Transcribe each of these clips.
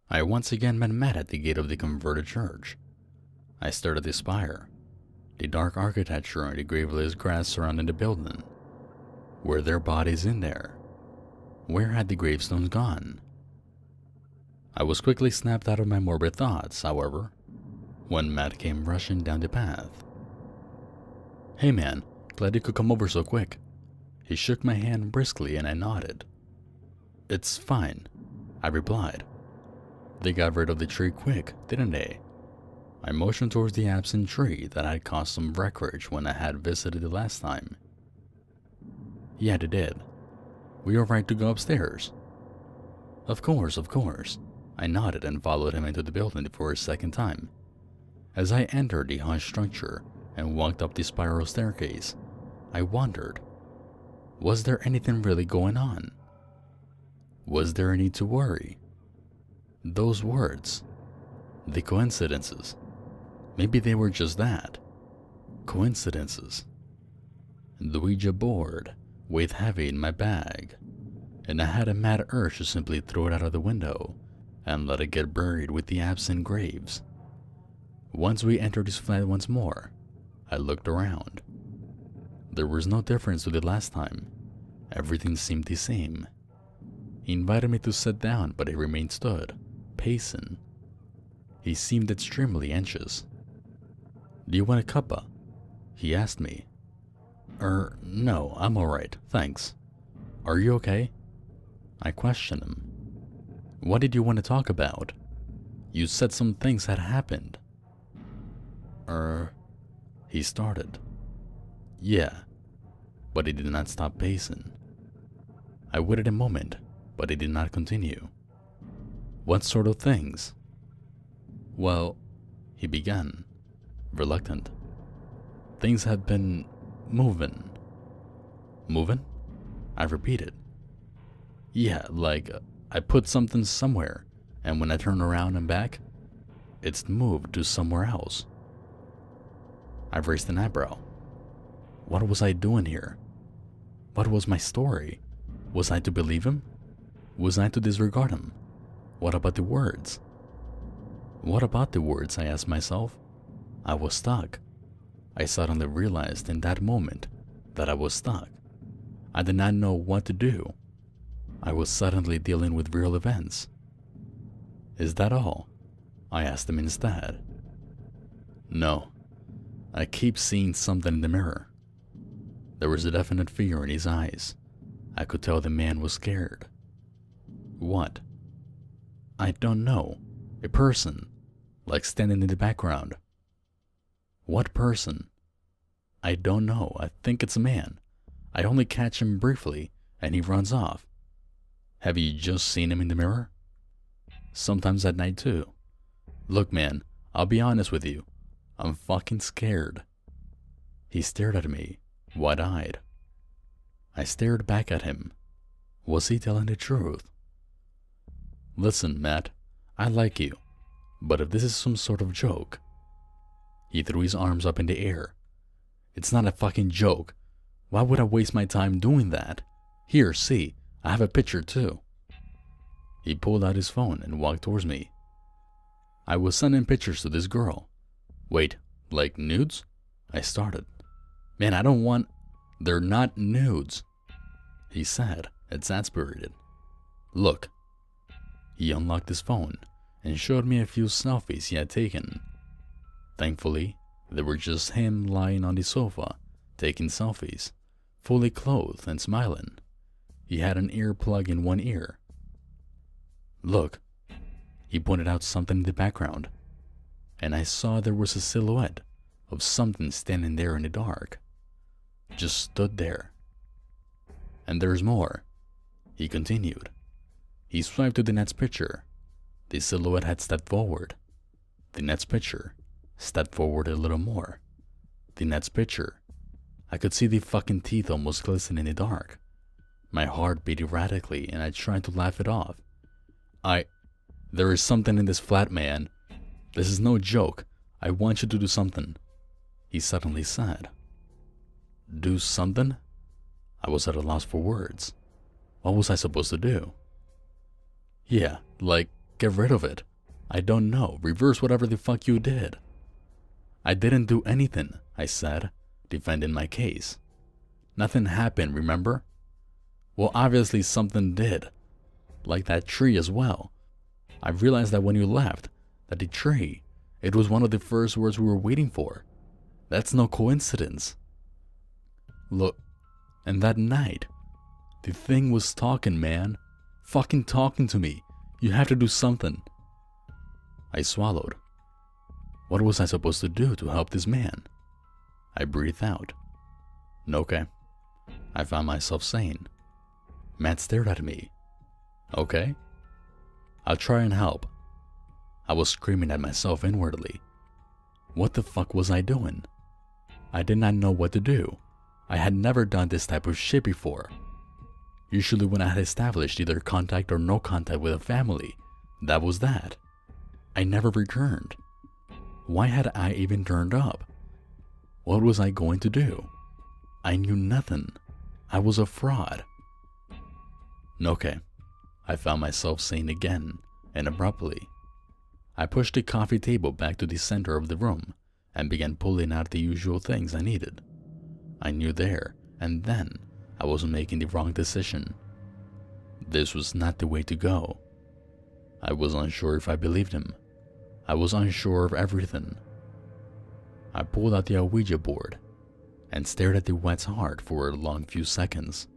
I once again met Matt at the gate of the converted church. I stared at the spire, the dark architecture and the graveless grass surrounding the building. Were there bodies in there? Where had the gravestones gone? I was quickly snapped out of my morbid thoughts, however, when Matt came rushing down the path. "Hey man, glad you could come over so quick." He shook my hand briskly and I nodded. "It's fine," I replied. "They got rid of the tree quick, didn't they?" I motioned towards the absent tree that had caused some wreckage when I had visited it last time. "Yeah, they did. We are right to go upstairs." Of course. I nodded and followed him into the building for a second time. As I entered the hushed structure and walked up the spiral staircase, I wondered, was there anything really going on? Was there a need to worry? Those words, the coincidences, maybe they were just that, coincidences. The Ouija board weighed heavy in my bag, and I had a mad urge to simply throw it out of the window and let it get buried with the absent graves. Once we entered his flat once more, I looked around. There was no difference to the last time. Everything seemed the same. He invited me to sit down, but he remained stood, pacing. He seemed extremely anxious. "Do you want a cuppa?" he asked me. No, I'm alright, thanks. Are you okay?" I questioned him. "What did you want to talk about? You said some things had happened." He started. "Yeah," but he did not stop pacing. I waited a moment, but he did not continue. "What sort of things?" "Well," he began, reluctant. "Things have been moving." "Moving?" I repeated. "Yeah, like I put something somewhere, and when I turn around and back, it's moved to somewhere else." I raised an eyebrow. What was I doing here? What was my story? Was I to believe him? Was I to disregard him? What about the words? What about the words, I asked myself. I was stuck. I suddenly realized in that moment that I was stuck. I did not know what to do. I was suddenly dealing with real events. "Is that all?" I asked him instead. "No. I keep seeing something in the mirror." There was a definite fear in his eyes. I could tell the man was scared. "What?" "I don't know. A person, like standing in the background." "What person?" "I don't know. I think it's a man. I only catch him briefly, and he runs off." "Have you just seen him in the mirror?" "Sometimes at night too. Look man, I'll be honest with you. I'm fucking scared." He stared at me, wide-eyed. I stared back at him. Was he telling the truth? "Listen, Matt, I like you, but if this is some sort of joke..." He threw his arms up in the air. "It's not a fucking joke. Why would I waste my time doing that? Here, see, I have a picture too." He pulled out his phone and walked towards me. "I was sending pictures to this girl." "Wait, like nudes?" I started. "Man, I don't want..." "They're not nudes," he said, exasperated. "Look." He unlocked his phone and showed me a few selfies he had taken. Thankfully, they were just him lying on the sofa, taking selfies, fully clothed and smiling. He had an earplug in one ear. "Look." He pointed out something in the background, and I saw there was a silhouette of something standing there in the dark. Just stood there. "And there's more," he continued. He swiped to the next picture. The silhouette had stepped forward. The next picture stepped forward a little more. The next picture. I could see the fucking teeth almost glisten in the dark. My heart beat erratically and I tried to laugh it off. There is something in this flat, man. This is no joke. I want you to do something," he suddenly said. "Do something?" I was at a loss for words. What was I supposed to do? "Yeah, like, Get rid of it. I don't know. Reverse whatever the fuck you did. I didn't do anything, I said, defending my case. Nothing happened, remember? Well, obviously something did. Like that tree as well. I realized that when you left, that the tree, it was one of the first words we were waiting for. That's no coincidence. Look, and that night, the thing was talking, man. Fucking talking to me. You have to do something. I swallowed. What was I supposed to do to help this man? I breathed out. Okay. I found myself saying. Matt stared at me. Okay. I'll try and help. I was screaming at myself inwardly. What the fuck was I doing? I did not know what to do. I had never done this type of shit before. Usually when I had established either contact or no contact with a family, that was that. I never returned. Why had I even turned up? What was I going to do? I knew nothing. I was a fraud. Okay, I found myself saying again, and abruptly. I pushed the coffee table back to the center of the room and began pulling out the usual things I needed. I knew there and then I was making the wrong decision. This was not the way to go. I was unsure if I believed him. I was unsure of everything. I pulled out the Ouija board and stared at the wet heart for a long few seconds,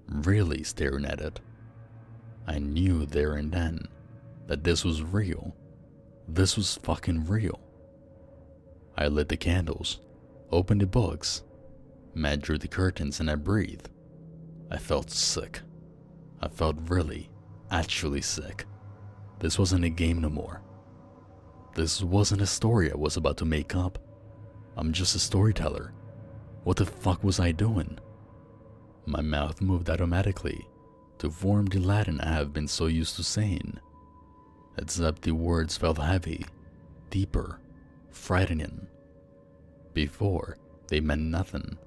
really staring at it. I knew there and then that this was real. This was fucking real. I lit the candles, opened the books, Matt drew the curtains, and I breathed. I felt sick. I felt really, actually sick. This wasn't a game no more. This wasn't a story I was about to make up. I'm just a storyteller. What the fuck was I doing? My mouth moved automatically to form the Latin I have been so used to saying. Except the words felt heavy, deeper, frightening. Before, they meant nothing.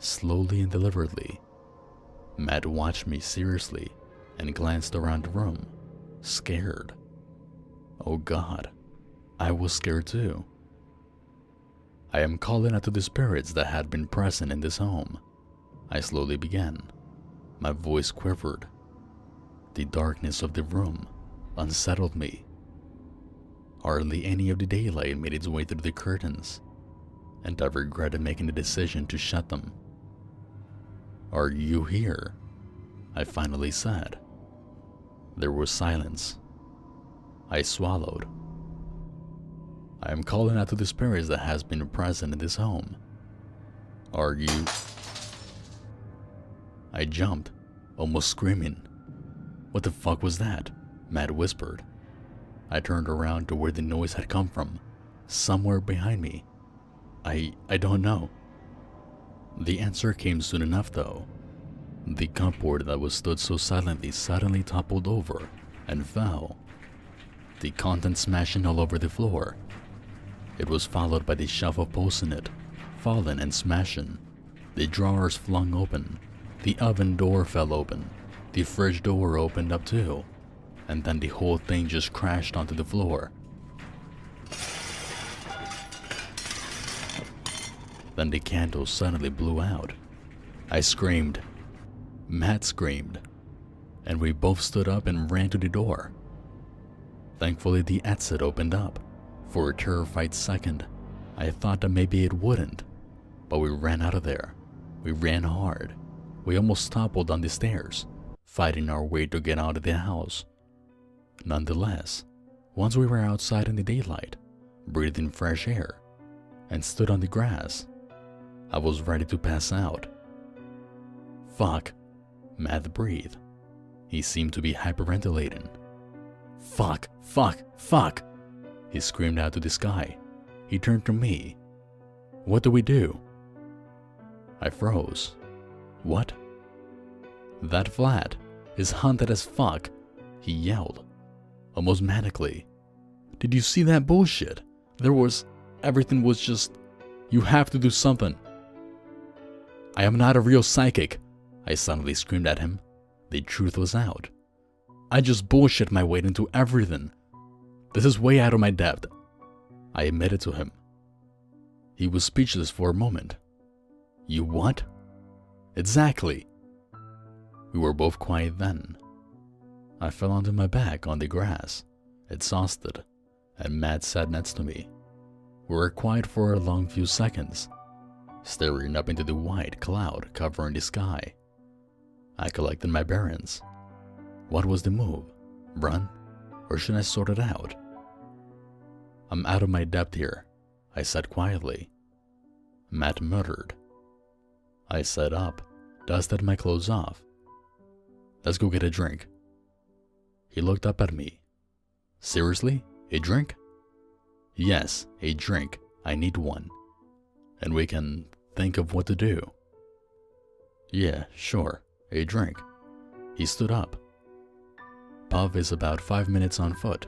Slowly and deliberately, Matt watched me seriously and glanced around the room, scared. Oh God, I was scared too. I am calling out to the spirits that had been present in this home. I slowly began. My voice quivered. The darkness of the room unsettled me. Hardly any of the daylight made its way through the curtains, and I regretted making the decision to shut them. Are you here? I finally said. There was silence. I swallowed. I am calling out to the spirits that has been present in this home. Are you? I jumped, almost screaming. What the fuck was that? Matt whispered. I turned around to where the noise had come from, somewhere behind me. I don't know. The answer came soon enough though. The cupboard that was stood so silently suddenly toppled over and fell, the contents smashing all over the floor. It was followed by the shelf of posts in it, falling and smashing. The drawers flung open, the oven door fell open, the fridge door opened up too, and then the whole thing just crashed onto the floor. Then the candle suddenly blew out. I screamed. Matt screamed. And we both stood up and ran to the door. Thankfully, the exit opened up. For a terrified second, I thought that maybe it wouldn't. But we ran out of there. We ran hard. We almost toppled down the stairs, fighting our way to get out of the house. Nonetheless, once we were outside in the daylight, breathing fresh air, and stood on the grass, I was ready to pass out. Fuck, Matt breathed. He seemed to be hyperventilating. Fuck, fuck, fuck, he screamed out to the sky. He turned to me. What do we do? I froze. What? That flat is haunted as fuck, he yelled, almost manically. Did you see that bullshit? Everything was just, you have to do something. I am not a real psychic, I suddenly screamed at him. The truth was out. I just bullshit my way into everything. This is way out of my depth, I admitted to him. He was speechless for a moment. You what? Exactly. We were both quiet then. I fell onto my back on the grass, exhausted, and Matt sat next to me. We were quiet for a long few seconds, staring up into the white cloud covering the sky. I collected my bearings. What was the move? Run? Or should I sort it out? I'm out of my depth here, I said quietly. Matt muttered. I sat up, dusted my clothes off. Let's go get a drink. He looked up at me. Seriously? A drink? Yes, a drink. I need one. And we can think of what to do. Yeah, sure. A drink. He stood up. Pub is about 5 minutes on foot.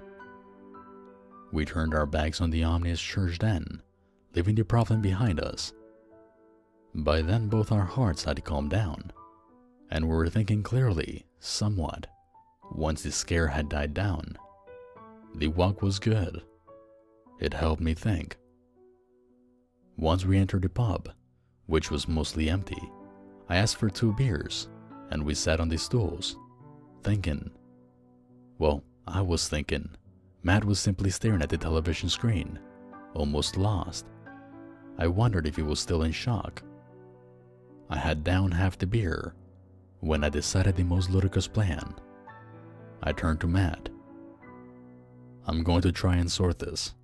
We turned our backs on the ominous church then, leaving the problem behind us. By then both our hearts had calmed down, and we were thinking clearly, somewhat, once the scare had died down. The walk was good. It helped me think. Once we entered the pub, which was mostly empty, I asked for 2 beers, and we sat on the stools, thinking. Well, I was thinking. Matt was simply staring at the television screen, almost lost. I wondered if he was still in shock. I had downed half the beer when I decided the most ludicrous plan. I turned to Matt. I'm going to try and sort this,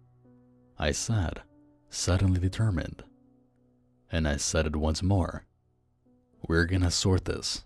I said, suddenly determined. And I said it once more. We're gonna sort this.